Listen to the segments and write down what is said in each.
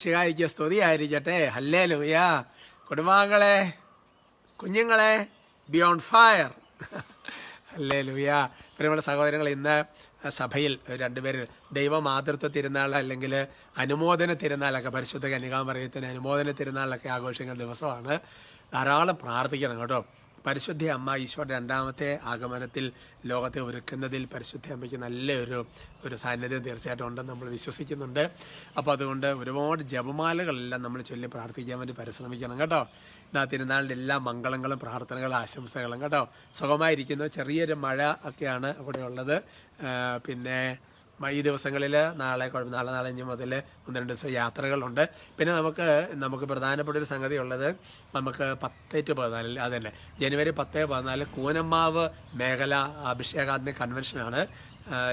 ശിഹായിക്ക് സ്തുതിയായിരിക്കട്ടെ. ഹല്ലേലൂയ. കുടുംബാംഗങ്ങളെ, കുഞ്ഞുങ്ങളെ, ബിയോണ്ട് ഫയർ. ഹല്ലേലൂയ. പ്രിയമുള്ള സഹോദരങ്ങൾ, ഇന്ന് സഭയിൽ രണ്ടുപേര് ദൈവമാതൃത്വ തിരുനാൾ അല്ലെങ്കിൽ അനുമോദന തിരുനാളൊക്കെ, പരിശുദ്ധ കന്യകാമറിയത്തിന് അനുമോദന തിരുനാളൊക്കെ ആഘോഷിക്കുന്ന ദിവസമാണ്. ധാരാളം പ്രാർത്ഥിക്കണം കേട്ടോ. പരിശുദ്ധ അമ്മ ഈശോയുടെ രണ്ടാമത്തെ ആഗമനത്തിൽ ലോകത്തെ ഒരുക്കുന്നതിൽ പരിശുദ്ധ അമ്മയ്ക്ക് നല്ലൊരു സാന്നിധ്യം തീർച്ചയായിട്ടും ഉണ്ടെന്ന് നമ്മൾ വിശ്വസിക്കുന്നുണ്ട്. അപ്പോൾ അതുകൊണ്ട് ഒരുപാട് ജപമാലകളെല്ലാം നമ്മൾ ചൊല്ലി പ്രാർത്ഥിക്കാൻ വേണ്ടി പരിശ്രമിക്കണം കേട്ടോ. ഇന്ന് തിരുനാളിൻ്റെ എല്ലാ മംഗളങ്ങളും പ്രാർത്ഥനകളും ആശംസകളും കേട്ടോ. സുഖമായിരിക്കുന്നു. ചെറിയൊരു മഴ ഒക്കെയാണ് ഇവിടെ ഉള്ളത്. പിന്നെ ഈ ദിവസങ്ങളിൽ നാളെ ഇനി മുതൽ 1-2 ദിവസം യാത്രകളുണ്ട്. പിന്നെ നമുക്ക് പ്രധാനപ്പെട്ട ഒരു സംഗതി ഉള്ളത്, നമുക്ക് 10-14 അതന്നെ ജനുവരി 10-14 കൂനമ്മാവ് മേഖല അഭിഷേകാഗ്നി കൺവെൻഷനാണ്.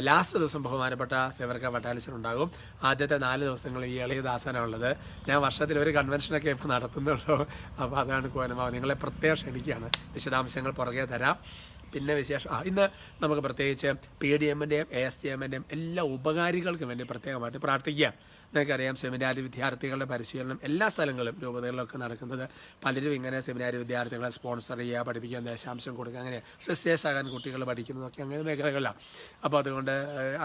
ലാസ്റ്റ് ദിവസം ബഹുമാനപ്പെട്ട സേവർക്ക വട്ടാലിച്ചനുണ്ടാകും. ആദ്യത്തെ 4 ദിവസങ്ങൾ ഈ എളിയദാസനാണുള്ളത്. ഞാൻ വർഷത്തിൽ ഒരു കൺവെൻഷനൊക്കെ ഇപ്പോൾ നടത്തുന്നുള്ളൂ. അപ്പോൾ അതാണ് കൂനമ്മാവ്. നിങ്ങളെ പ്രത്യേകം ക്ഷണിക്കുകയാണ്. വിശദാംശങ്ങൾ പുറകെ തരാം. പിന്നെ വിശേഷം ഇന്ന് നമുക്ക് പ്രത്യേകിച്ച് PDMൻ്റെയും ASTMൻ്റെയും എല്ലാ ഉപകാരികൾക്കും വേണ്ടി പ്രത്യേകമായിട്ട് പ്രാർത്ഥിക്കുക. നിങ്ങൾക്കറിയാം, സെമിനാരി വിദ്യാർത്ഥികളുടെ പരിശീലനം എല്ലാ സ്ഥലങ്ങളിലും രൂപതകളിലൊക്കെ നടക്കുന്നത്. പലരും ഇങ്ങനെ സെമിനാരി വിദ്യാർത്ഥികളെ സ്പോൺസർ ചെയ്യുക, പഠിപ്പിക്കാൻ ദശാംശം കൊടുക്കുക, അങ്ങനെ സിസ്റ്റേഴ്സ് ആകാൻ കുട്ടികൾ പഠിക്കുന്നതൊക്കെ അങ്ങനെ മേഖലകളിലാണ്. അപ്പോൾ അതുകൊണ്ട്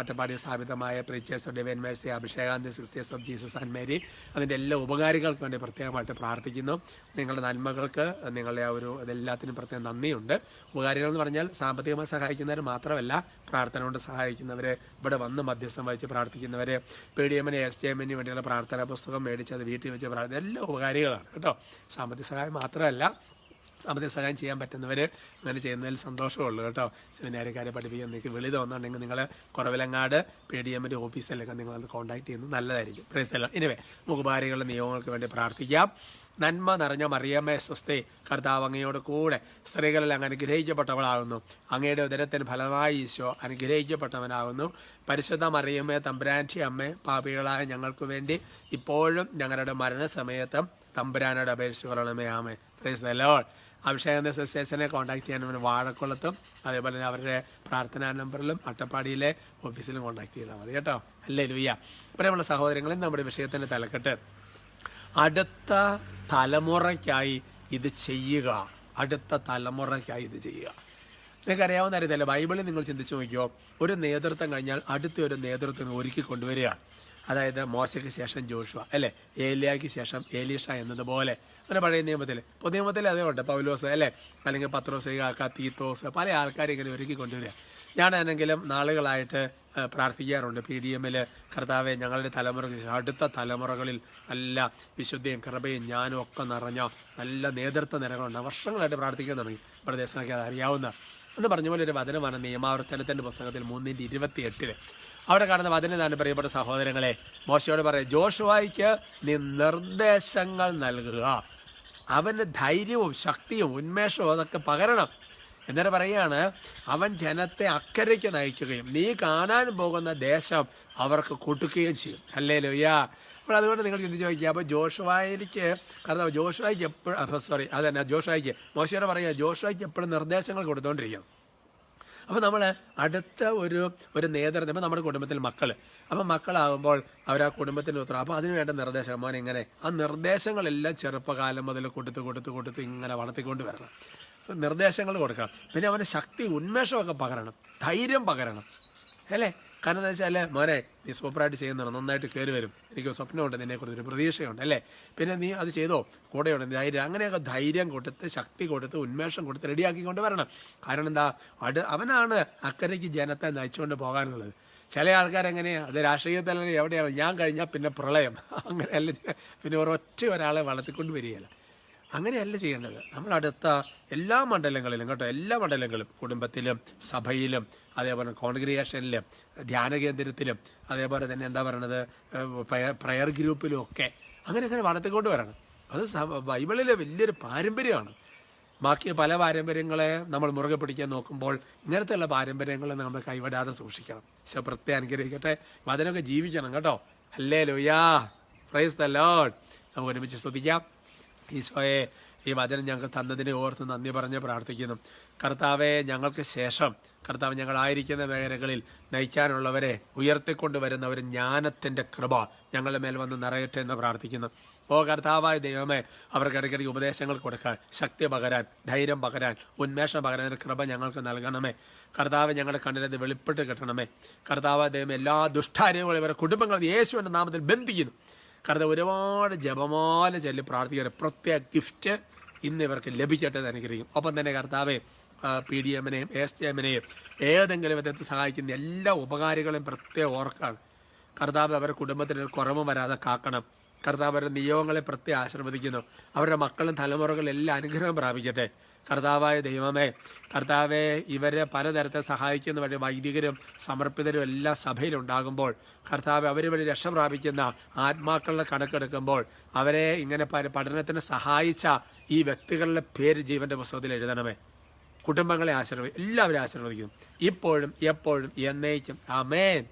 അട്ടപ്പാടി സ്ഥാപിതമായ പ്രീച്ചേഴ്സ് ഓഫ് ഡിവൈൻ മേഴ്സി, അഭിഷേകാന്തി sisters of Jesus and Mary, അതിൻ്റെ എല്ലാ ഉപകാരികൾക്ക് വേണ്ടി പ്രത്യേകമായിട്ട് പ്രാർത്ഥിക്കുന്നു. നിങ്ങളുടെ നന്മകൾക്ക്, നിങ്ങളുടെ അതെല്ലാത്തിനും പ്രത്യേകം നന്ദിയുണ്ട്. ഉപകാരികൾ എന്ന് പറഞ്ഞാൽ സാമ്പത്തികമായി സഹായിക്കുന്നവർ മാത്രമല്ല, പ്രാർത്ഥന കൊണ്ട് സഹായിക്കുന്നവർ, ഇവിടെ വന്ന് മധ്യസ്ഥം വഹിച്ച് പ്രാർത്ഥിക്കുന്നവർ, PDMന് ASTMന് വേണ്ടിയുള്ള പ്രാർത്ഥനാ പുസ്തകം മേടിച്ച് അത് വീട്ടിൽ വെച്ച് പ്രാർത്ഥന, എല്ലാം ഉപകാരികളാണ് കേട്ടോ. സാമ്പത്തിക സഹായം മാത്രമല്ല, സാമ്പത്തിക സഹായം ചെയ്യാൻ പറ്റുന്നവർ അങ്ങനെ ചെയ്യുന്നതിൽ സന്തോഷമുള്ളൂ കേട്ടോ. സെമിനാരിക്കാരെ പഠിപ്പിക്കാൻ നിങ്ങൾക്ക് വിളി തോന്നുന്നുണ്ടെങ്കിൽ നിങ്ങൾ കുറവിലങ്ങാട് PDMൻ്റെ ഓഫീസിലൊക്കെ നിങ്ങളത് കോൺടാക്ട് ചെയ്യുന്നത് നല്ലതായിരിക്കും. പ്രൈസ്. ഇനിവേ, ഉപകാരികളുടെ നിയമങ്ങൾക്ക് വേണ്ടി പ്രാർത്ഥിക്കാം. നന്മ നിറഞ്ഞ മറിയമ്മേ സ്വസ്തി, കർത്താവ് അങ്ങയോട് കൂടെ സ്ത്രീകളിൽ അങ്ങ് അനുഗ്രഹിക്കപ്പെട്ടവളാകുന്നു. അങ്ങയുടെ ഉദരത്തിന് ഫലമായി ഈശോ അനുഗ്രഹിക്കപ്പെട്ടവനാകുന്നു. പരിശുദ്ധ മറിയമ്മേ തമ്പുരാൻ്റെ അമ്മേ, പാപികളായ ഞങ്ങൾക്ക് വേണ്ടി ഇപ്പോഴും ഞങ്ങളുടെ മരണസമയത്തും തമ്പുരാനോട് അപേക്ഷിച്ചുകൊള്ളണമേ. ആമേ. Praise the Lord. Abhisheka സിസ്റ്റേഴ്സിനെ contact ചെയ്യാൻ വാഴക്കുളത്തും അതേപോലെ തന്നെ അവരുടെ പ്രാർത്ഥനാ നമ്പറിലും അട്ടപ്പാടിയിലെ ഓഫീസിലും കോൺടാക്ട് ചെയ്താൽ മതി കേട്ടോ. ഹല്ലേലൂയ. പ്രിയമുള്ള സഹോദരങ്ങളിൽ നമ്മുടെ വിഷയത്തിന്റെ തലക്കെട്ട് അടുത്ത തലമുറയ്ക്കായി ഇത് ചെയ്യുക. അടുത്ത തലമുറയ്ക്കായി ഇത് ചെയ്യുക. നിങ്ങൾക്കറിയാവുന്ന അറിയത്തില്ല, ബൈബിളിൽ നിങ്ങൾ ചിന്തിച്ചു നോക്കിയോ, ഒരു നേതൃത്വം കഴിഞ്ഞാൽ അടുത്ത ഒരു നേതൃത്വം ഒരുക്കി കൊണ്ടുവരികയാണ്. അതായത് മോശയ്ക്ക് ശേഷം ജോഷുവ, അല്ലേ, ഏലിയായ്ക്ക് ശേഷം ഏലീഷ എന്നതുപോലെ. അങ്ങനെ പഴയ നിയമത്തിൽ, പുതിയ നിയമത്തിൽ അതേപോലെ പൗലോസ്, അല്ലേ, അല്ലെങ്കിൽ പത്രോസ്, തീത്തോസ്, പല ആൾക്കാരും ഇങ്ങനെ ഒരുക്കി കൊണ്ടുവരിക. ഞാനാണെങ്കിലും നാളുകളായിട്ട് പ്രാർത്ഥിക്കാറുണ്ട് PDMൽ, കർത്താവെ ഞങ്ങളുടെ തലമുറ, അടുത്ത തലമുറകളിൽ നല്ല വിശുദ്ധിയും കൃപയും ഞാനും ഒക്കെ നിറഞ്ഞ നല്ല നേതൃത്വ നിരകളുണ്ട്. വർഷങ്ങളായിട്ട് പ്രാർത്ഥിക്കാൻ തുടങ്ങി. പ്രദേശങ്ങളൊക്കെ അത് അറിയാവുന്ന എന്ന് പറഞ്ഞ പോലെ ഒരു വചനമാണ് നിയമാവർത്തനത്തിൻ്റെ പുസ്തകത്തിൽ 3:28. അവിടെ കാണുന്ന വചനം ഇതാണ്. പ്രിയപ്പെട്ട സഹോദരങ്ങളെ, മോശയോട് പറയാം, ജോഷുവായ്ക്ക് നീ നിർദ്ദേശങ്ങൾ നൽകുക, അവന് ധൈര്യവും ശക്തിയും ഉന്മേഷവും അതൊക്കെ പകരണം. എന്നിട്ട് പറയുകയാണ്, അവൻ ജനത്തെ അക്കരയ്ക്ക് നയിക്കുകയും നീ കാണാൻ പോകുന്ന ദേശം അവർക്ക് കൊടുക്കുകയും ചെയ്യും. ഹല്ലേലൂയ. അപ്പോൾ അതുകൊണ്ട് നിങ്ങൾ ചിന്തിച്ച് നോക്കിക്കുക. അപ്പോൾ ജോഷുവായ്ക്ക്, കാരണം ജോഷുവായ്ക്ക് എപ്പോഴും ജോഷുവായ്ക്ക് മോശയോട് പറയുക, ജോഷുവായ്ക്ക് എപ്പോഴും നിർദ്ദേശങ്ങൾ കൊടുത്തുകൊണ്ടിരിക്കണം. അപ്പോൾ നമ്മൾ അടുത്ത ഒരു നേതൃത്വം, ഇപ്പോൾ നമ്മുടെ കുടുംബത്തിൽ അപ്പം മക്കളാകുമ്പോൾ അവർ ആ കുടുംബത്തിൻ്റെ ഉത്തരം, അപ്പോൾ അതിന് വേണ്ട നിർദ്ദേശം, മോൻ ഇങ്ങനെ, ആ നിർദ്ദേശങ്ങളെല്ലാം ചെറുപ്പകാലം മുതൽ കൊടുത്ത് ഇങ്ങനെ വളർത്തിക്കൊണ്ട് വരണം. നിർദ്ദേശങ്ങൾ കൊടുക്കണം. പിന്നെ അവന് ശക്തി ഉന്മേഷമൊക്കെ പകരണം, ധൈര്യം പകരണം, അല്ലേ. കാരണം എന്താ വെച്ചാൽ, മോനെ നീ സൂപ്പറായിട്ട് ചെയ്യുന്നുണ്ട്, നന്നായിട്ട് കയറി വരും, എനിക്ക് സ്വപ്നമുണ്ട്, നിന്നെക്കുറിച്ചൊരു പ്രതീക്ഷയുണ്ട്, അല്ലേ, പിന്നെ നീ അത് ചെയ്തോ, കൂടെയുണ്ട്, ധൈര്യം, അങ്ങനെയൊക്കെ ധൈര്യം കൊടുത്ത് ശക്തി കൊടുത്ത് ഉന്മേഷം കൊടുത്ത് റെഡിയാക്കിക്കൊണ്ട് വരണം. കാരണം എന്താ, അവനാണ് അക്കരയ്ക്ക് ജനത്തെ നയിച്ചുകൊണ്ട് പോകാനുള്ളത്. ചില ആൾക്കാരെങ്ങനെയാണ്, അത് രാഷ്ട്രീയത്തിൽ എവിടെയാണ്, ഞാൻ കഴിഞ്ഞാൽ പിന്നെ പ്രളയം, അങ്ങനെയല്ല, പിന്നെ ഒരാളെ വളർത്തിക്കൊണ്ട് വരികയല്ല. അങ്ങനെയല്ല ചെയ്യേണ്ടത്. നമ്മൾ അടുത്ത എല്ലാ മണ്ഡലങ്ങളിലും കേട്ടോ, എല്ലാ മണ്ഡലങ്ങളും, കുടുംബത്തിലും സഭയിലും അതേപോലെ കോൺഗ്രിഗേഷനിലും ധ്യാന കേന്ദ്രത്തിലും അതേപോലെ തന്നെ എന്താ പറയണത്, പ്രയർ ഗ്രൂപ്പിലും ഒക്കെ അങ്ങനെ വളർത്തിക്കൊണ്ട് വരണം. അത് ബൈബിളിലെ വലിയൊരു പാരമ്പര്യമാണ്. ബാക്കി പല പാരമ്പര്യങ്ങളെ നമ്മൾ മുറുകെ പിടിക്കാൻ നോക്കുമ്പോൾ ഇങ്ങനത്തെയുള്ള പാരമ്പര്യങ്ങളെ നമ്മൾ കൈവിടാതെ സൂക്ഷിക്കണം. പക്ഷെ പ്രത്യേകം അനുഗ്രഹിക്കട്ടെ, അതിനൊക്കെ ജീവിക്കണം കേട്ടോ. ഹല്ലേലൂയ. Praise the Lord. നമുക്ക് ഒരുമിച്ച് സ്തുതിക്കാം. ഈശോയെ, ഈ വചനം ഞങ്ങൾക്ക് തന്നതിനെ ഓർത്ത് നന്ദി പറഞ്ഞ് പ്രാർത്ഥിക്കുന്നു. കർത്താവെ, ഞങ്ങൾക്ക് ശേഷം കർത്താവ് ഞങ്ങളായിരിക്കുന്ന മേഖലകളിൽ നയിക്കാനുള്ളവരെ ഉയർത്തിക്കൊണ്ടുവരുന്ന ഒരു ജ്ഞാനത്തിൻ്റെ കൃപ ഞങ്ങളുടെ മേൽ വന്ന് നിറയട്ടെ എന്ന് പ്രാർത്ഥിക്കുന്നു. ഓ കർത്താവായ ദൈവമേ, അവർക്ക് ഇടയ്ക്കിടയ്ക്ക് ഉപദേശങ്ങൾ കൊടുക്കാൻ, ശക്തി പകരാൻ, ധൈര്യം പകരാൻ, ഉന്മേഷം പകരാൻ കൃപ ഞങ്ങൾക്ക് നൽകണമേ. കർത്താവ്, ഞങ്ങളുടെ കണ്ണിനത് വെളിപ്പെട്ട് കിട്ടണമേ. കർത്താവ് ദൈവം എല്ലാ ദുഷ്ടാര്യങ്ങളും ഇവരുടെ കുടുംബങ്ങൾ യേശുവിൻ്റെ നാമത്തിൽ ബന്ധിക്കുന്നു. കർത്താവ്, ഒരുപാട് ജപമാല ചൊല്ലി പ്രാർത്ഥിക്കുന്ന പ്രത്യേക ഗിഫ്റ്റ് ഇന്ന് ഇവർക്ക് ലഭിക്കട്ടെ എന്ന് അനുഗ്രഹിക്കും. ഒപ്പം തന്നെ കർത്താവെ, PDM-നെയും ASTM-നെയും ഏതെങ്കിലും വിധത്തിൽ സഹായിക്കുന്ന എല്ലാ ഉപകാരികളെയും പ്രത്യേകം ഓർക്കാണ്. കർത്താവ്, അവരുടെ കുടുംബത്തിന് കുറവ് വരാതെ കാക്കണം. കർത്താവ്, അവരുടെ നിയോഗങ്ങളെ പ്രത്യേകം ആശീർവദിക്കുന്നു. അവരുടെ മക്കളും തലമുറകളെല്ലാം അനുഗ്രഹം പ്രാപിക്കട്ടെ. കർത്താവായ ദൈവമേ, കർത്താവെ, ഇവരെ പലതരത്തിൽ സഹായിക്കുന്ന വഴി വൈദികരും സമർപ്പിതരും എല്ലാം സഭയിലുണ്ടാകുമ്പോൾ കർത്താവ്, അവർ വഴി രക്ഷ പ്രാപിക്കുന്ന ആത്മാക്കളുടെ കണക്കെടുക്കുമ്പോൾ അവരെ ഇങ്ങനെ പഠനത്തിന് സഹായിച്ച ഈ വ്യക്തികളുടെ പേര് ജീവന്റെ പുസ്തകത്തിൽ എഴുതണമേ. കുടുംബങ്ങളെ എല്ലാവരും ആശീർവദിക്കുന്നു, ഇപ്പോഴും എപ്പോഴും എന്നേക്കും. ആമേൻ.